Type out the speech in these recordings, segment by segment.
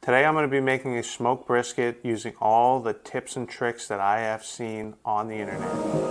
Today I'm going to be making a smoked brisket using all the tips and tricks that I have seen on the internet.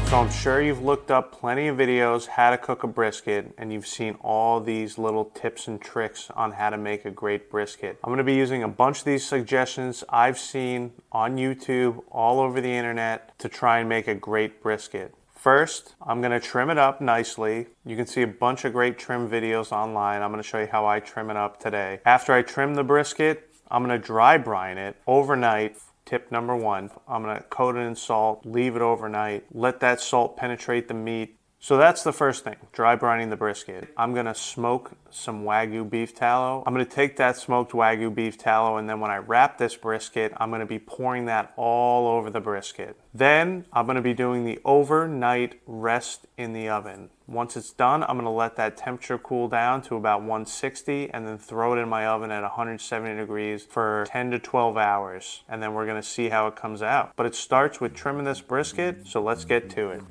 So I'm sure you've looked up plenty of videos how to cook a brisket, and you've seen all these little tips and tricks on how to make a great brisket. I'm going to be using a bunch of these suggestions I've seen on YouTube all over the internet to try and make a great brisket. First, I'm going to trim it up nicely. You can see a bunch of great trim videos online. I'm going to show you how I trim it up today. After I trim the brisket, I'm going to dry brine it overnight. Tip number one, I'm going to coat it in salt, leave it overnight, let that salt penetrate the meat. So that's the first thing, dry brining the brisket. I'm going to smoke some Wagyu beef tallow. I'm going to take that smoked Wagyu beef tallow, and then when I wrap this brisket, I'm going to be pouring that all over the brisket. Then I'm going to be doing the overnight rest in the oven. Once it's done, I'm going to let that temperature cool down to about 160 and then throw it in my oven at 170 degrees for 10 to 12 hours. And then we're going to see how it comes out. But it starts with trimming this brisket, so let's get to it.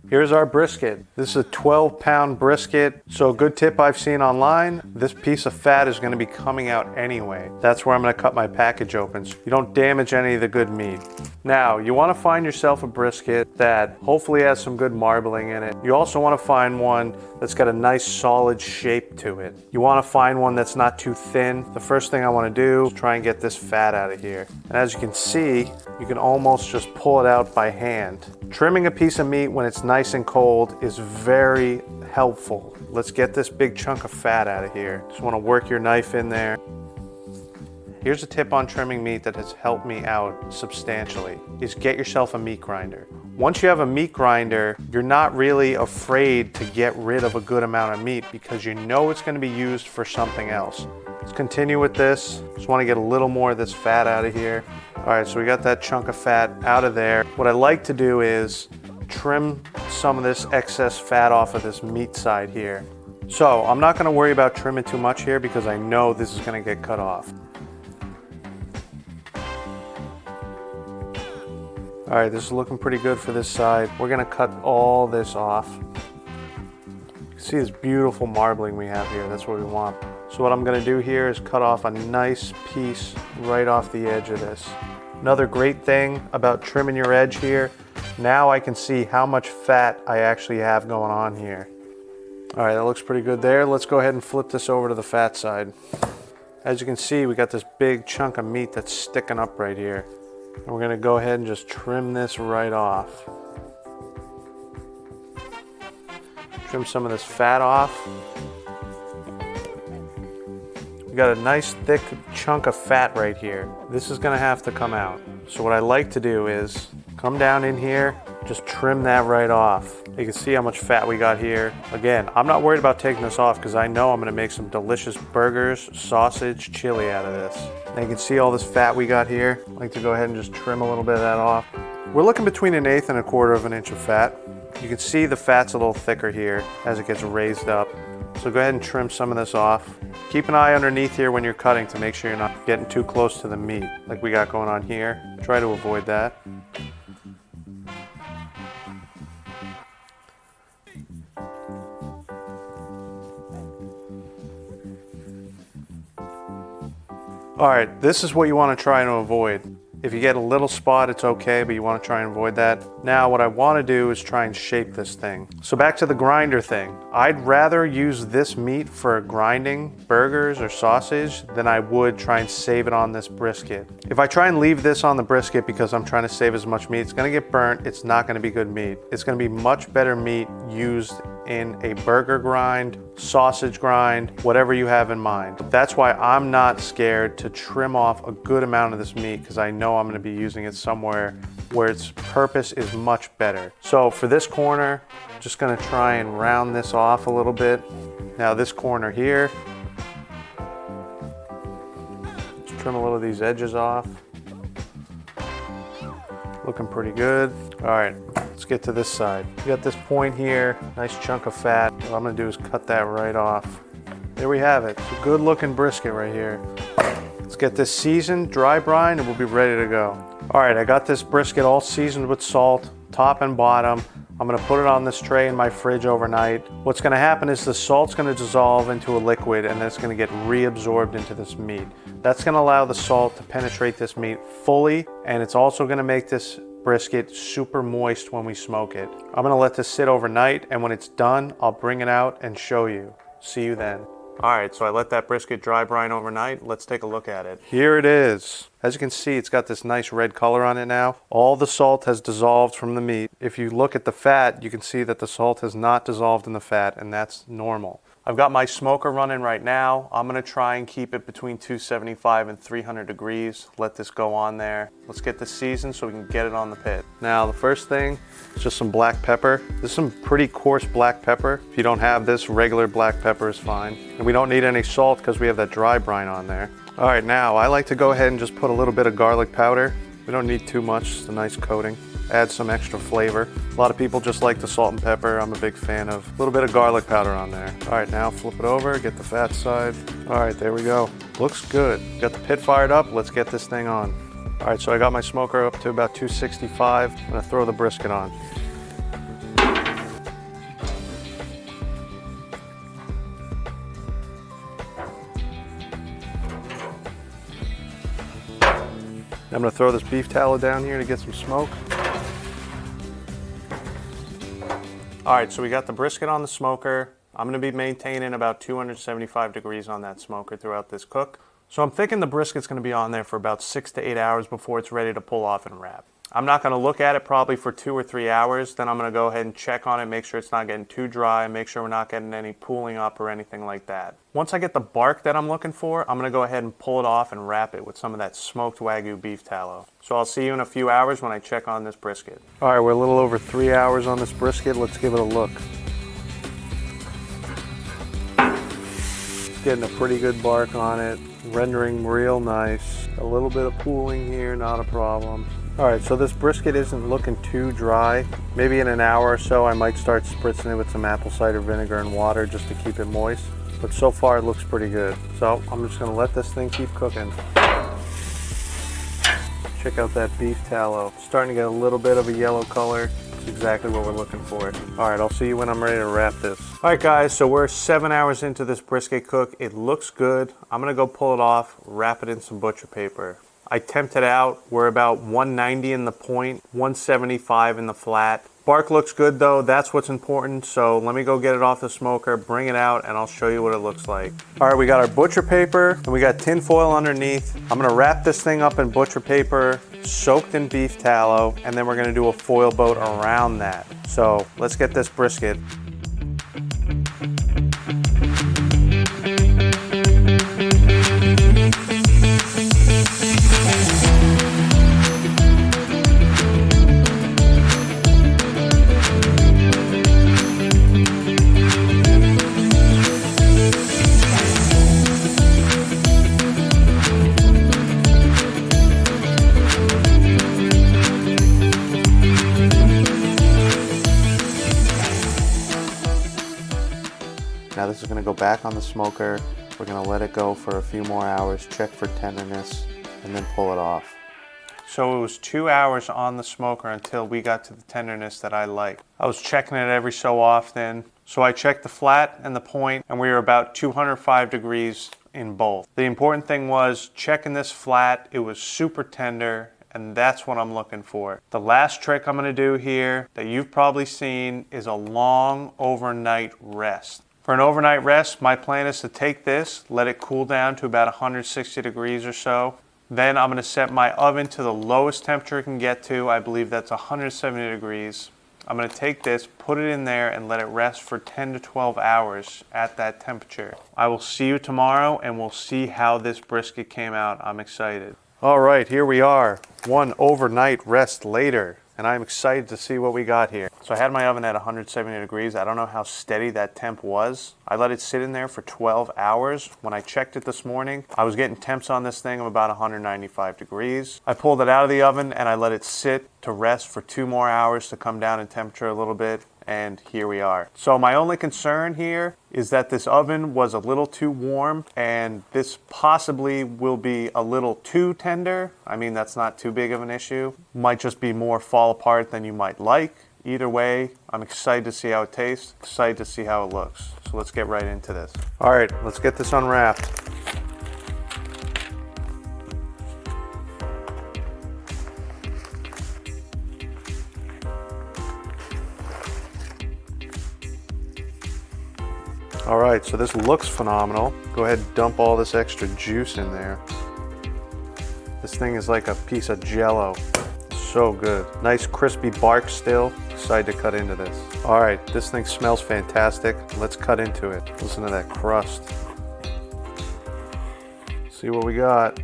Here's our brisket. This is a 12-pound brisket. So a good tip I've seen online, this piece of fat is going to be coming out anyway. That's where I'm going to cut my package open so you don't damage any of the good meat. Now, you want to find yourself a brisket that hopefully has some good marbling in it. You also want to find one that's got a nice solid shape to it. You want to find one that's not too thin. The first thing I want to do is try and get this fat out of here. And as you can see, you can almost just pull it out by hand. Trimming a piece of meat when it's nice and cold is very helpful. Let's get this big chunk of fat out of here. Just want to work your knife in there. Here's a tip on trimming meat that has helped me out substantially, is get yourself a meat grinder. Once you have a meat grinder, you're not really afraid to get rid of a good amount of meat because you know it's going to be used for something else. Let's continue with this. Just want to get a little more of this fat out of here. All right, so we got that chunk of fat out of there. What I like to do is trim some of this excess fat off of this meat side here. So I'm not going to worry about trimming too much here because I know this is going to get cut off. All right, this is looking pretty good for this side. We're gonna cut all this off. You can see this beautiful marbling we have here. That's what we want. So what I'm gonna do here is cut off a nice piece right off the edge of this. Another great thing about trimming your edge here, now I can see how much fat I actually have going on here. All right, that looks pretty good there. Let's go ahead and flip this over to the fat side. As you can see, we got this big chunk of meat that's sticking up right here. And we're going to go ahead and just trim this right off. Trim some of this fat off. We got a nice thick chunk of fat right here. This is going to have to come out. So what I like to do is come down in here, just trim that right off. You can see how much fat we got here. Again, I'm not worried about taking this off because I know I'm going to make some delicious burgers, sausage, chili out of this. Now you can see all this fat we got here. I like to go ahead and just trim a little bit of that off. We're looking between 1/8 and 1/4 of an inch of fat. You can see the fat's a little thicker here as it gets raised up. So go ahead and trim some of this off. Keep an eye underneath here when you're cutting to make sure you're not getting too close to the meat like we got going on here. Try to avoid that. All right, this is what you want to try and avoid. If you get a little spot, it's okay, but you want to try and avoid that. Now, what I want to do is try and shape this thing. So back to the grinder thing. I'd rather use this meat for grinding burgers or sausage than I would try and save it on this brisket. If I try and leave this on the brisket because I'm trying to save as much meat, it's going to get burnt. It's not going to be good meat. It's going to be much better meat used in a burger grind, sausage grind, whatever you have in mind. That's why I'm not scared to trim off a good amount of this meat because I know I'm going to be using it somewhere where its purpose is much better. So for this corner, just going to try and round this off a little bit. Now this corner here, just trim a little of these edges off. Looking pretty good. All right, Let's get to this side. You got this point here, nice chunk of fat. What I'm gonna do is cut that right off. There we have it. It's a good looking brisket right here. Let's get this seasoned, dry brine, and we'll be ready to go. All right, I got this brisket all seasoned with salt, top and bottom. I'm gonna put it on this tray in my fridge overnight. What's gonna happen is the salt's gonna dissolve into a liquid and then it's gonna get reabsorbed into this meat. That's gonna allow the salt to penetrate this meat fully, and it's also gonna make this brisket super moist when we smoke it. I'm gonna let this sit overnight, and when it's done, I'll bring it out and show you. See you then. All right, so I let that brisket dry brine overnight. Let's take a look at it. Here it is. As you can see, it's got this nice red color on it now. All the salt has dissolved from the meat. If you look at the fat, you can see that the salt has not dissolved in the fat, and that's normal. I've got my smoker running right now. I'm gonna try and keep it between 275 and 300 degrees. Let this go on there. Let's get this seasoned so we can get it on the pit. Now, the first thing is just some black pepper. This is some pretty coarse black pepper. If you don't have this, regular black pepper is fine. And we don't need any salt because we have that dry brine on there. All right, now I like to go ahead and just put a little bit of garlic powder. We don't need too much, just a nice coating. Add some extra flavor. A lot of people just like the salt and pepper. I'm a big fan of a little bit of garlic powder on there. All right, now flip it over, get the fat side. All right, there we go. Looks good. Got the pit fired up. Let's get this thing on. All right, so I got my smoker up to about 265. I'm gonna throw the brisket on. I'm gonna throw this beef tallow down here to get some smoke. All right, so we got the brisket on the smoker. I'm gonna be maintaining about 275 degrees on that smoker throughout this cook. So I'm thinking the brisket's gonna be on there for about 6 to 8 hours before it's ready to pull off and wrap. I'm not gonna look at it probably for 2 or 3 hours. Then I'm gonna go ahead and check on it, make sure it's not getting too dry, make sure we're not getting any pooling up or anything like that. Once I get the bark that I'm looking for, I'm gonna go ahead and pull it off and wrap it with some of that smoked Wagyu beef tallow. So I'll see you in a few hours when I check on this brisket. All right, we're a little over 3 hours on this brisket. Let's give it a look. It's getting a pretty good bark on it, rendering real nice. A little bit of pooling here, not a problem. All right, so this brisket isn't looking too dry. Maybe in an hour or so, I might start spritzing it with some apple cider vinegar and water just to keep it moist. But so far, it looks pretty good. So I'm just gonna let this thing keep cooking. Check out that beef tallow. It's starting to get a little bit of a yellow color. It's exactly what we're looking for. All right, I'll see you when I'm ready to wrap this. All right, guys, so we're 7 hours into this brisket cook. It looks good. I'm gonna go pull it off, wrap it in some butcher paper. I temped it out. We're about 190 in the point, 175 in the flat. Bark looks good though, that's what's important. So let me go get it off the smoker, bring it out, and I'll show you what it looks like. All right, we got our butcher paper and we got tin foil underneath. I'm gonna wrap this thing up in butcher paper, soaked in beef tallow, and then we're gonna do a foil boat around that. So let's get this brisket. Now this is going to go back on the smoker. We're going to let it go for a few more hours, check for tenderness, and then pull it off. So it was 2 hours on the smoker until we got to the tenderness that I like. I was checking it every so often. So I checked the flat and the point, and we were about 205 degrees in both. The important thing was checking this flat. It was super tender, and that's what I'm looking for. The last trick I'm going to do here that you've probably seen is a long overnight rest. For an overnight rest, my plan is to take this, let it cool down to about 160 degrees or so. Then I'm going to set my oven to the lowest temperature it can get to. I believe that's 170 degrees. I'm going to take this, put it in there, and let it rest for 10 to 12 hours at that temperature. I will see you tomorrow, and we'll see how this brisket came out. I'm excited. All right, here we are, one overnight rest later. and I'm excited to see what we got here. So I had my oven at 170 degrees. I don't know how steady that temp was. I let it sit in there for 12 hours. When I checked it this morning, I was getting temps on this thing of about 195 degrees. I pulled it out of the oven and I let it sit to rest for 2 more hours to come down in temperature a little bit. And here we are. So my only concern here is that this oven was a little too warm, and this possibly will be a little too tender. I mean, that's not too big of an issue. Might just be more fall apart than you might like. Either way, I'm excited to see how it tastes, excited to see how it looks. So let's get right into this. All right, let's get this unwrapped. All right, so this looks phenomenal. Go ahead and dump all this extra juice in there. This thing is like a piece of Jell-O. So good. Nice crispy bark still. Excited to cut into this. All right, this thing smells fantastic. Let's cut into it. Listen to that crust. See what we got.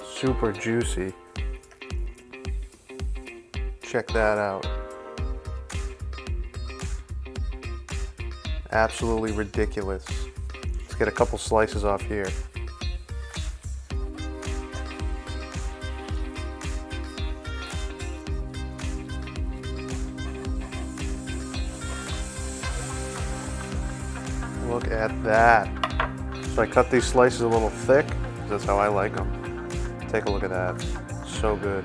Super juicy. Check that out. Absolutely ridiculous. Let's get a couple slices off here. Look at that. So I cut these slices a little thick, because that's how I like them. Take a look at that. So good.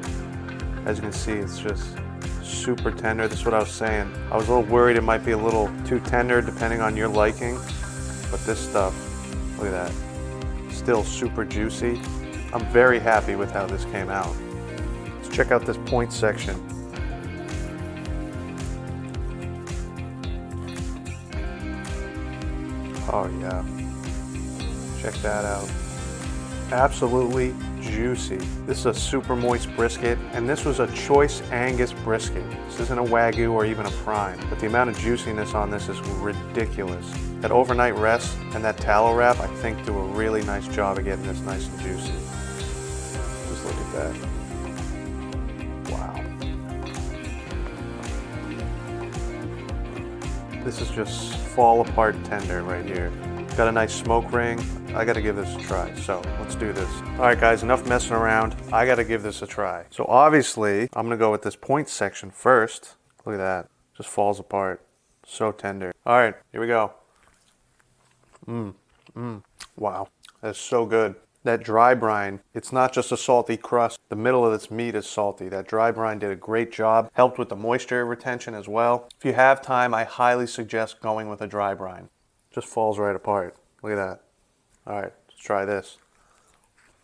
As you can see, it's just super tender. This is what I was saying. I was a little worried it might be a little too tender depending on your liking, but this stuff, look at that. Still super juicy. I'm very happy with how this came out. Let's check out this point section. Oh yeah. Check that out. Absolutely juicy. This is a super moist brisket, and this was a choice Angus brisket. This isn't a Wagyu or even a prime, but the amount of juiciness on this is ridiculous. That overnight rest and that tallow wrap, I think, do a really nice job of getting this nice and juicy. Just look at that. Wow. This is just fall apart tender right here. Got a nice smoke ring. I gotta give this a try, so let's do this. All right guys, enough messing around. I gotta give this a try. So obviously, I'm gonna go with this point section first. Look at that, just falls apart. So tender. All right, here we go. Wow, that's so good. That dry brine, it's not just a salty crust. The middle of this meat is salty. That dry brine did a great job. Helped with the moisture retention as well. If you have time, I highly suggest going with a dry brine. Just falls right apart. Look at that. All right, let's try this.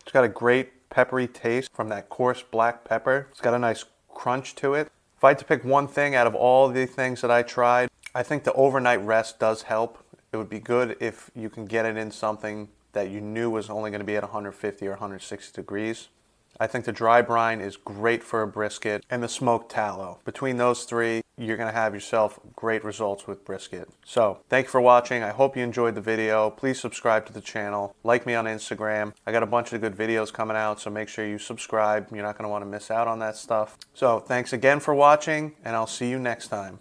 It's got a great peppery taste from that coarse black pepper. It's got a nice crunch to it. If I had to pick one thing out of all the things that I tried, I think the overnight rest does help. It would be good if you can get it in something that you knew was only going to be at 150 or 160 degrees. I think the dry brine is great for a brisket, and the smoked tallow. Between those three, you're going to have yourself great results with brisket. So, thank you for watching. I hope you enjoyed the video. Please subscribe to the channel. Like me on Instagram. I got a bunch of good videos coming out, so make sure you subscribe. You're not going to want to miss out on that stuff. So, thanks again for watching, and I'll see you next time.